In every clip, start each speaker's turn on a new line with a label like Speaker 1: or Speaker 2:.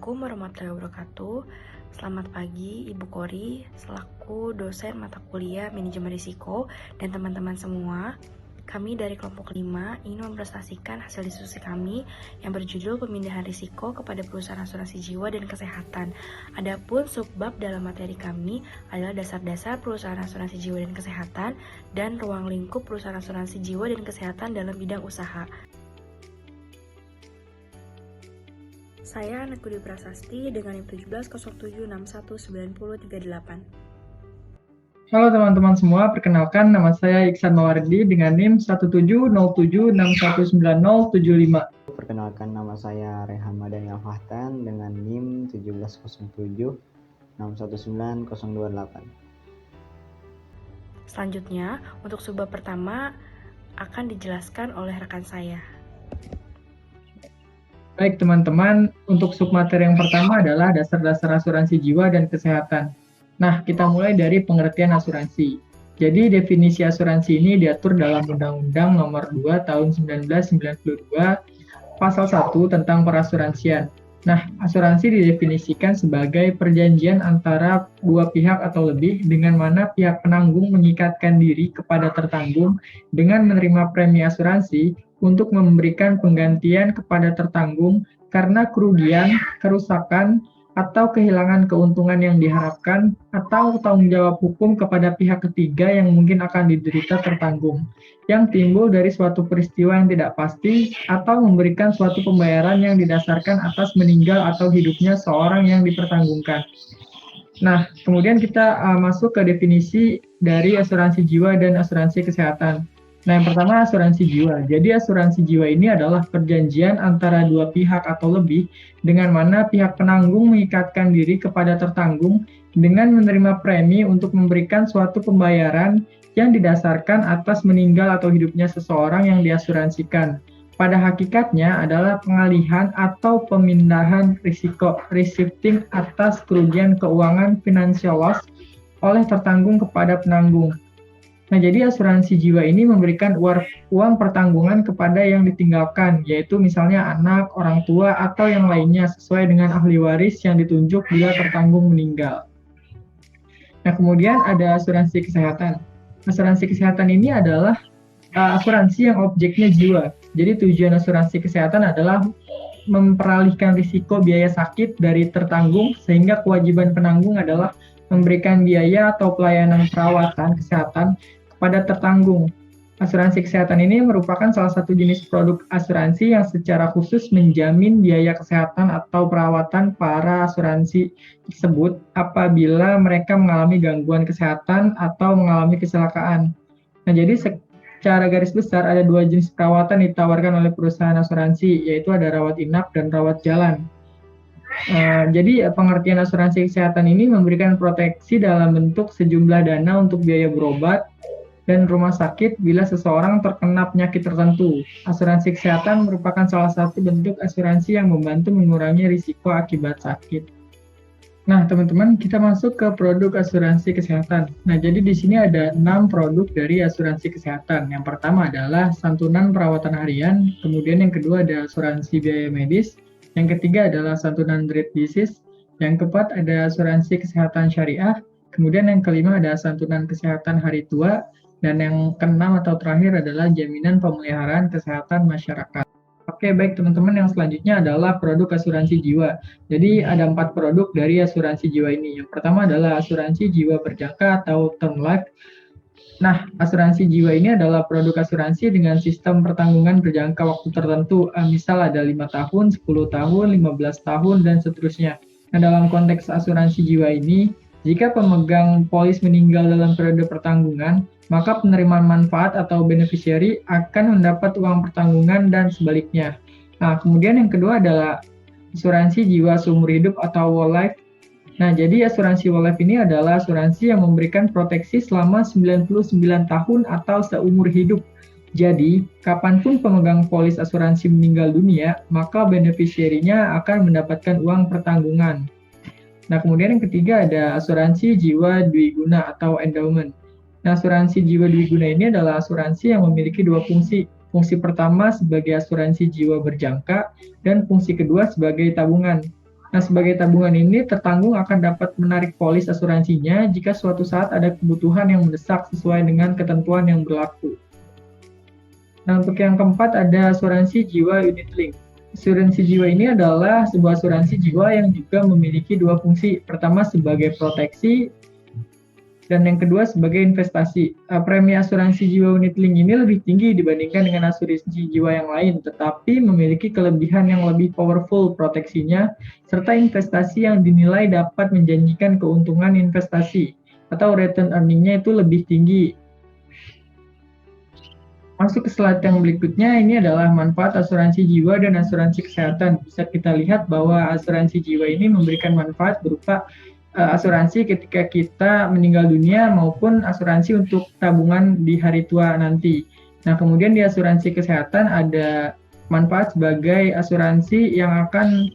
Speaker 1: Assalamualaikum warahmatullahi wabarakatuh. Selamat pagi Ibu Kori, selaku dosen mata kuliah Manajemen Risiko dan teman-teman semua. Kami dari kelompok 5 ingin mempresentasikan hasil diskusi kami yang berjudul pemindahan risiko kepada perusahaan asuransi jiwa dan kesehatan. Adapun subbab dalam materi kami adalah dasar-dasar perusahaan asuransi jiwa dan kesehatan dan ruang lingkup perusahaan asuransi jiwa dan kesehatan dalam bidang usaha. Saya Anet Budi Prasasti dengan NIM 1707619038.
Speaker 2: Halo teman-teman semua, perkenalkan nama saya Iksan Mawardi dengan NIM 1707619075.
Speaker 3: Perkenalkan nama saya Rehan Madani Al-Fahtan dengan NIM 17076190028.
Speaker 1: Selanjutnya, untuk subbab pertama akan dijelaskan oleh rekan saya.
Speaker 2: Baik teman-teman, untuk submateri yang pertama adalah dasar-dasar asuransi jiwa dan kesehatan. Nah, kita mulai dari pengertian asuransi. Jadi, definisi asuransi ini diatur dalam Undang-Undang Nomor 2 Tahun 1992, Pasal 1 tentang perasuransian. Nah, asuransi didefinisikan sebagai perjanjian antara dua pihak atau lebih dengan mana pihak penanggung mengikatkan diri kepada tertanggung dengan menerima premi asuransi untuk memberikan penggantian kepada tertanggung karena kerugian, kerusakan, atau kehilangan keuntungan yang diharapkan, atau tanggung jawab hukum kepada pihak ketiga yang mungkin akan diderita tertanggung, yang timbul dari suatu peristiwa yang tidak pasti, atau memberikan suatu pembayaran yang didasarkan atas meninggal atau hidupnya seorang yang dipertanggungkan. Nah, kemudian kita masuk ke definisi dari asuransi jiwa dan asuransi kesehatan. Nah, yang pertama asuransi jiwa. Jadi asuransi jiwa ini adalah perjanjian antara dua pihak atau lebih dengan mana pihak penanggung mengikatkan diri kepada tertanggung dengan menerima premi untuk memberikan suatu pembayaran yang didasarkan atas meninggal atau hidupnya seseorang yang diasuransikan. Pada hakikatnya adalah pengalihan atau pemindahan risiko, reshifting atas kerugian keuangan financial loss oleh tertanggung kepada penanggung. Nah, jadi asuransi jiwa ini memberikan uang pertanggungan kepada yang ditinggalkan, yaitu misalnya anak, orang tua, atau yang lainnya sesuai dengan ahli waris yang ditunjuk bila tertanggung meninggal. Nah, kemudian ada asuransi kesehatan. Asuransi kesehatan ini adalah asuransi yang objeknya jiwa. Jadi tujuan asuransi kesehatan adalah memperalihkan risiko biaya sakit dari tertanggung sehingga kewajiban penanggung adalah memberikan biaya atau pelayanan perawatan kesehatan kepada tertanggung. Asuransi kesehatan ini merupakan salah satu jenis produk asuransi yang secara khusus menjamin biaya kesehatan atau perawatan para asuransi tersebut apabila mereka mengalami gangguan kesehatan atau mengalami kecelakaan. Nah, jadi secara garis besar ada dua jenis perawatan ditawarkan oleh perusahaan asuransi, yaitu ada rawat inap dan rawat jalan. Jadi pengertian asuransi kesehatan ini memberikan proteksi dalam bentuk sejumlah dana untuk biaya berobat dan rumah sakit bila seseorang terkena penyakit tertentu. Asuransi kesehatan merupakan salah satu bentuk asuransi yang membantu mengurangi risiko akibat sakit. Nah, teman-teman, kita masuk ke produk asuransi kesehatan. Nah, jadi di sini ada 6 produk dari asuransi kesehatan. Yang pertama adalah santunan perawatan harian, kemudian yang kedua ada asuransi biaya medis, yang ketiga adalah santunan dread disease, yang keempat ada asuransi kesehatan syariah, kemudian yang kelima ada santunan kesehatan hari tua, dan yang keenam atau terakhir adalah jaminan pemeliharaan kesehatan masyarakat. Oke, baik teman-teman, yang selanjutnya adalah produk asuransi jiwa. Jadi ada 4 produk dari asuransi jiwa ini. Yang pertama adalah asuransi jiwa berjangka atau term life. Nah, asuransi jiwa ini adalah produk asuransi dengan sistem pertanggungan berjangka waktu tertentu. Misal ada 5 tahun, 10 tahun, 15 tahun, dan seterusnya. Nah, dalam konteks asuransi jiwa ini, jika pemegang polis meninggal dalam periode pertanggungan, maka penerimaan manfaat atau beneficiary akan mendapat uang pertanggungan dan sebaliknya. Nah, kemudian yang kedua adalah asuransi jiwa seumur hidup atau whole life. Nah, jadi asuransi whole life ini adalah asuransi yang memberikan proteksi selama 99 tahun atau seumur hidup. Jadi, kapanpun pemegang polis asuransi meninggal dunia, maka beneficiary-nya akan mendapatkan uang pertanggungan. Nah, kemudian yang ketiga ada asuransi jiwa dwiguna atau endowment. Nah, asuransi jiwa dwiguna ini adalah asuransi yang memiliki dua fungsi. Fungsi pertama sebagai asuransi jiwa berjangka dan fungsi kedua sebagai tabungan. Nah, sebagai tabungan ini, tertanggung akan dapat menarik polis asuransinya jika suatu saat ada kebutuhan yang mendesak sesuai dengan ketentuan yang berlaku. Nah, untuk yang keempat ada asuransi jiwa unit link. Asuransi jiwa ini adalah sebuah asuransi jiwa yang juga memiliki dua fungsi. Pertama sebagai proteksi, dan yang kedua sebagai investasi. Premi asuransi jiwa unit link ini lebih tinggi dibandingkan dengan asuransi jiwa yang lain, tetapi memiliki kelebihan yang lebih powerful proteksinya, serta investasi yang dinilai dapat menjanjikan keuntungan investasi, atau return earning-nya itu lebih tinggi. Masuk ke slide yang berikutnya, ini adalah manfaat asuransi jiwa dan asuransi kesehatan. Bisa kita lihat bahwa asuransi jiwa ini memberikan manfaat berupa asuransi ketika kita meninggal dunia maupun asuransi untuk tabungan di hari tua nanti. Nah, kemudian di asuransi kesehatan ada manfaat sebagai asuransi yang akan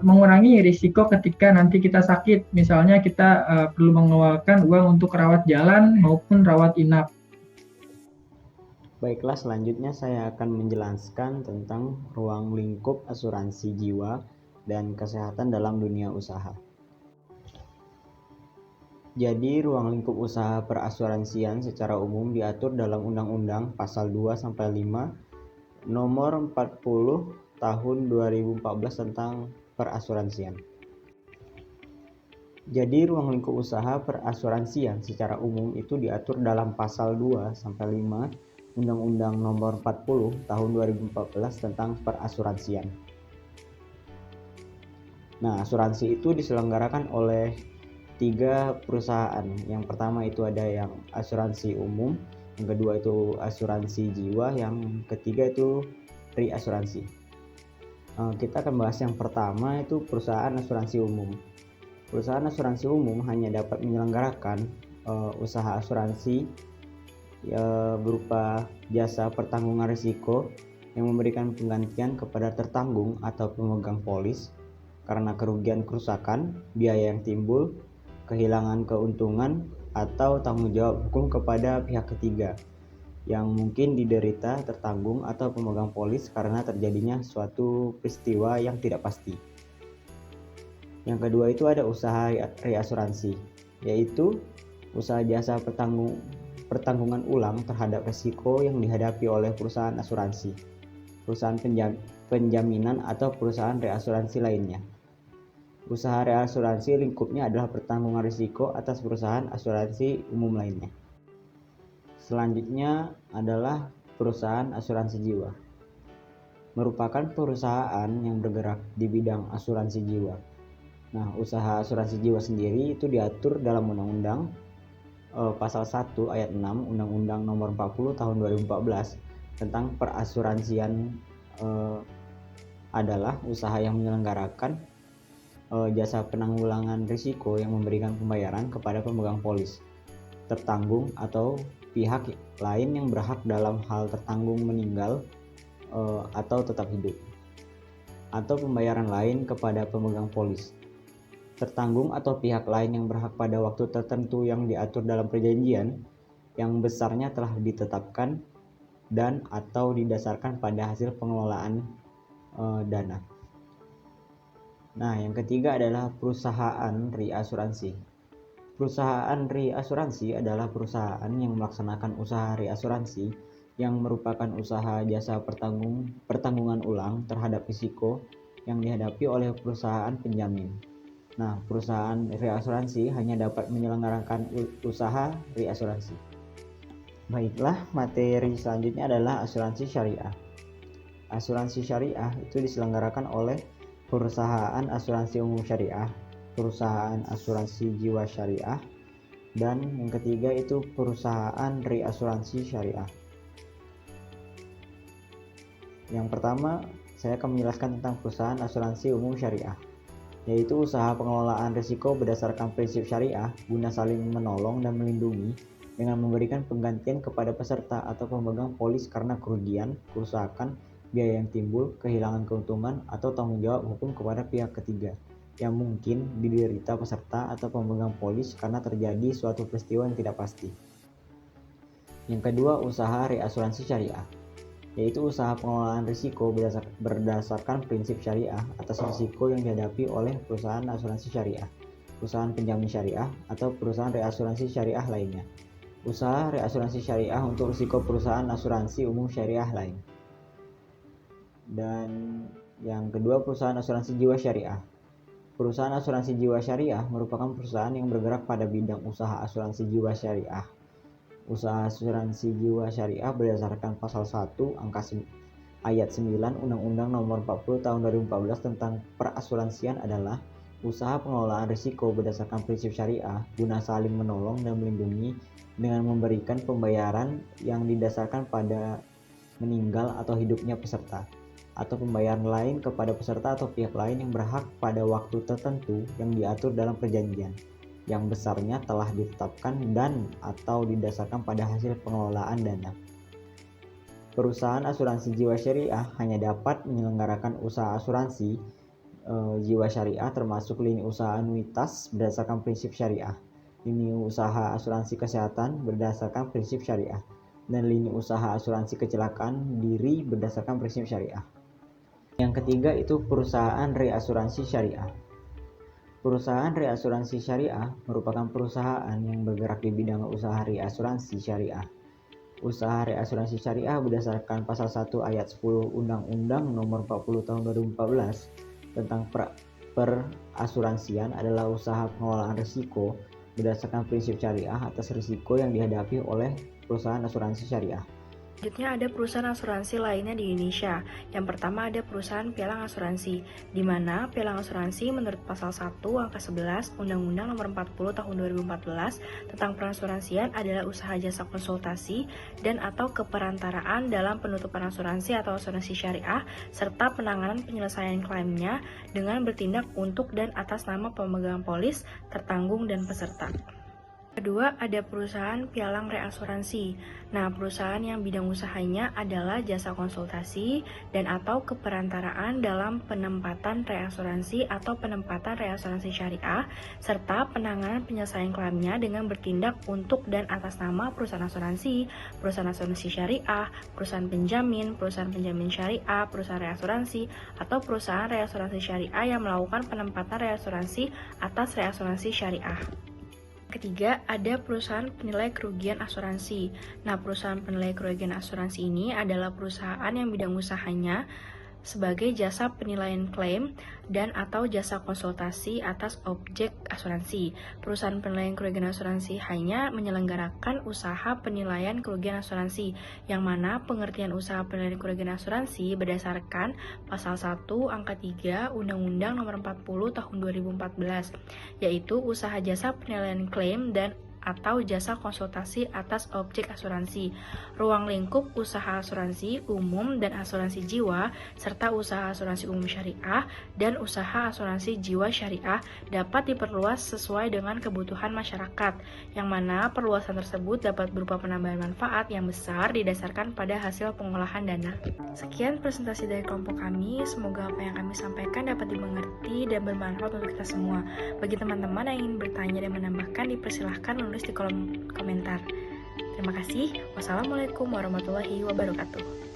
Speaker 2: mengurangi risiko ketika nanti kita sakit. Misalnya kita perlu mengeluarkan uang untuk rawat jalan maupun rawat inap.
Speaker 3: Baiklah, selanjutnya saya akan menjelaskan tentang ruang lingkup asuransi jiwa dan kesehatan dalam dunia usaha. Jadi, ruang lingkup usaha perasuransian secara umum diatur dalam Undang-Undang Pasal 2-5 Nomor 40 Tahun 2014 tentang perasuransian. Jadi, ruang lingkup usaha perasuransian secara umum itu diatur dalam Pasal 2-5 Undang-Undang Nomor 40 Tahun 2014 tentang perasuransian. Nah, asuransi itu diselenggarakan oleh 3 perusahaan. Yang pertama itu ada yang asuransi umum, yang kedua itu asuransi jiwa, yang ketiga itu reasuransi. Kita akan bahas yang pertama itu perusahaan asuransi umum. Perusahaan asuransi umum hanya dapat menyelenggarakan usaha asuransi berupa jasa pertanggungan risiko yang memberikan penggantian kepada tertanggung atau pemegang polis karena kerugian kerusakan, biaya yang timbul, kehilangan keuntungan, atau tanggung jawab hukum kepada pihak ketiga yang mungkin diderita tertanggung atau pemegang polis karena terjadinya suatu peristiwa yang tidak pasti. Yang kedua itu ada usaha reasuransi, yaitu usaha jasa pertanggungan ulang terhadap risiko yang dihadapi oleh perusahaan asuransi, perusahaan penjaminan, atau perusahaan reasuransi lainnya. Usaha reasuransi lingkupnya adalah pertanggungan risiko atas perusahaan asuransi umum lainnya. Selanjutnya adalah perusahaan asuransi jiwa. Merupakan perusahaan yang bergerak di bidang asuransi jiwa. Nah, usaha asuransi jiwa sendiri itu diatur dalam Undang-Undang Pasal 1 Ayat 6 Undang-Undang Nomor 40 Tahun 2014 tentang perasuransian, adalah usaha yang menyelenggarakan jasa penanggulangan risiko yang memberikan pembayaran kepada pemegang polis, tertanggung, atau pihak lain yang berhak dalam hal tertanggung meninggal atau tetap hidup, atau pembayaran lain kepada pemegang polis, tertanggung, atau pihak lain yang berhak pada waktu tertentu yang diatur dalam perjanjian yang besarnya telah ditetapkan dan atau didasarkan pada hasil pengelolaan dana. Nah, yang ketiga adalah perusahaan reasuransi. Perusahaan reasuransi adalah perusahaan yang melaksanakan usaha reasuransi yang merupakan usaha jasa pertanggungan ulang terhadap risiko yang dihadapi oleh perusahaan penjamin. Nah, perusahaan reasuransi hanya dapat menyelenggarakan usaha reasuransi. Baiklah, materi selanjutnya adalah asuransi syariah. Asuransi syariah itu diselenggarakan oleh perusahaan asuransi umum syariah, perusahaan asuransi jiwa syariah, dan yang ketiga itu perusahaan reasuransi syariah. Yang pertama, saya akan menjelaskan tentang perusahaan asuransi umum syariah, yaitu usaha pengelolaan risiko berdasarkan prinsip syariah guna saling menolong dan melindungi dengan memberikan penggantian kepada peserta atau pemegang polis karena kerugian, kerusakan, biaya yang timbul, kehilangan keuntungan, atau tanggung jawab hukum kepada pihak ketiga yang mungkin diderita peserta atau pemegang polis karena terjadi suatu peristiwa yang tidak pasti. Yang kedua, usaha reasuransi syariah. yaitu usaha pengelolaan risiko berdasarkan prinsip syariah atas risiko yang dihadapi oleh perusahaan asuransi syariah, perusahaan penjamin syariah, atau perusahaan reasuransi syariah lainnya. Usaha reasuransi syariah untuk risiko perusahaan asuransi umum syariah lain. Dan yang kedua, perusahaan asuransi jiwa syariah. Perusahaan asuransi jiwa syariah merupakan perusahaan yang bergerak pada bidang usaha asuransi jiwa syariah. Usaha asuransi jiwa syariah berdasarkan pasal 1 ayat 9 Undang-Undang Nomor 40 Tahun 2014 tentang perasuransian adalah usaha pengelolaan risiko berdasarkan prinsip syariah guna saling menolong dan melindungi dengan memberikan pembayaran yang didasarkan pada meninggal atau hidupnya peserta, atau pembayaran lain kepada peserta atau pihak lain yang berhak pada waktu tertentu yang diatur dalam perjanjian, yang besarnya telah ditetapkan dan atau didasarkan pada hasil pengelolaan dana. Perusahaan asuransi jiwa syariah hanya dapat menyelenggarakan usaha asuransi jiwa syariah termasuk lini usaha anuitas berdasarkan prinsip syariah, lini usaha asuransi kesehatan berdasarkan prinsip syariah, dan lini usaha asuransi kecelakaan diri berdasarkan prinsip syariah. Yang ketiga itu perusahaan reasuransi syariah. Perusahaan reasuransi syariah merupakan perusahaan yang bergerak di bidang usaha reasuransi syariah. Usaha reasuransi syariah berdasarkan pasal 1 ayat 10 Undang-Undang Nomor 40 Tahun 2014 tentang perasuransian adalah usaha pengelolaan risiko berdasarkan prinsip syariah atas risiko yang dihadapi oleh perusahaan asuransi syariah.
Speaker 1: Selanjutnya ada perusahaan asuransi lainnya di Indonesia. Yang pertama ada perusahaan pialang asuransi, di mana pialang asuransi menurut pasal 1 angka 11 Undang-Undang Nomor 40 Tahun 2014 tentang perasuransian adalah usaha jasa konsultasi dan atau keperantaraan dalam penutupan asuransi atau asuransi syariah serta penanganan penyelesaian klaimnya dengan bertindak untuk dan atas nama pemegang polis, tertanggung dan peserta. Kedua, ada perusahaan pialang reasuransi. Nah, perusahaan yang bidang usahanya adalah jasa konsultasi dan atau keperantaraan dalam penempatan reasuransi atau penempatan reasuransi syariah, serta penanganan penyelesaian klaimnya dengan bertindak untuk dan atas nama perusahaan asuransi syariah, perusahaan penjamin syariah, perusahaan reasuransi, atau perusahaan reasuransi syariah yang melakukan penempatan reasuransi atas reasuransi syariah. Ketiga, ada perusahaan penilai kerugian asuransi. Nah, perusahaan penilai kerugian asuransi ini adalah perusahaan yang bidang usahanya sebagai jasa penilaian klaim dan atau jasa konsultasi atas objek asuransi. Perusahaan penilaian kerugian asuransi hanya menyelenggarakan usaha penilaian kerugian asuransi, yang mana pengertian usaha penilaian kerugian asuransi berdasarkan pasal 1 angka 3 Undang-Undang Nomor 40 Tahun 2014, yaitu usaha jasa penilaian klaim dan atau jasa konsultasi atas objek asuransi, ruang lingkup usaha asuransi umum dan asuransi jiwa, serta usaha asuransi umum syariah dan usaha asuransi jiwa syariah dapat diperluas sesuai dengan kebutuhan masyarakat, yang mana perluasan tersebut dapat berupa penambahan manfaat yang besar didasarkan pada hasil pengolahan dana. Sekian presentasi dari kelompok kami, semoga apa yang kami sampaikan dapat dimengerti dan bermanfaat untuk kita semua. Bagi teman-teman yang ingin bertanya dan menambahkan, dipersilahkan menulis di kolom komentar. Terima kasih. Wassalamualaikum warahmatullahi wabarakatuh.